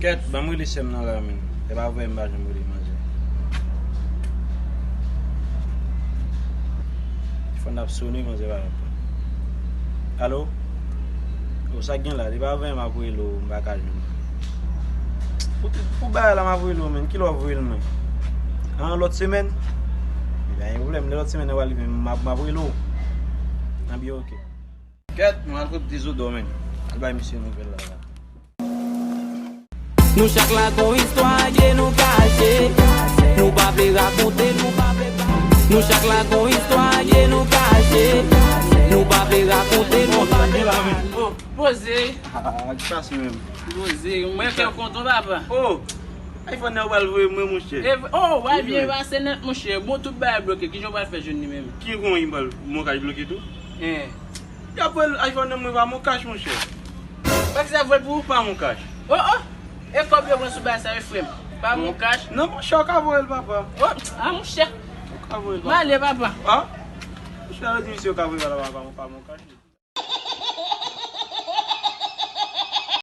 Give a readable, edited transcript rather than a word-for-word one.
Ket, ba mwen li sem nan la men. E ba vwe mba jen mwen li manje. Fon ap soni manje ba rap. Alo? O sa gen la, di ba vwe mba vwe lo mba kajen. Pou ba la mba vwe lo men, ki lo vwe lo men? An lot semen? Yon problem, lot semen e wali mba vwe lo. Nan bi ok. Ket, mwen al kote tizo do men. Al bay misye nou vel la. Nous chaque là qu'on histoire et nous cacher. Nous pas raconter, nous pas nous chaque là qu'on histoire et nous cacher. Nous pas raconter, nous pas Oh, posé. Ah, ki passe même. Posé, moi qui est content papa. Oh, iPhone n'a pas le moi mon cher. Oh, ouais, bien, va c'est net mon cher. Bon tout bas bloqué, qui je vais faire jeune même. Qui gon imbal mon cash bloqué tout? Eh. Y a pas iPhone ne va mon cash mon cher. Pas que ça veut pour Pas mon cash. Oh oh. Et comme je suis bas ça frère. Pas mon cash. Non, mon cher ka voel papa. Oh, ah mon cher. Ka voel. Allez papa. Ah? Je suis allé dire monsieur ka voel papa, pas mon cash.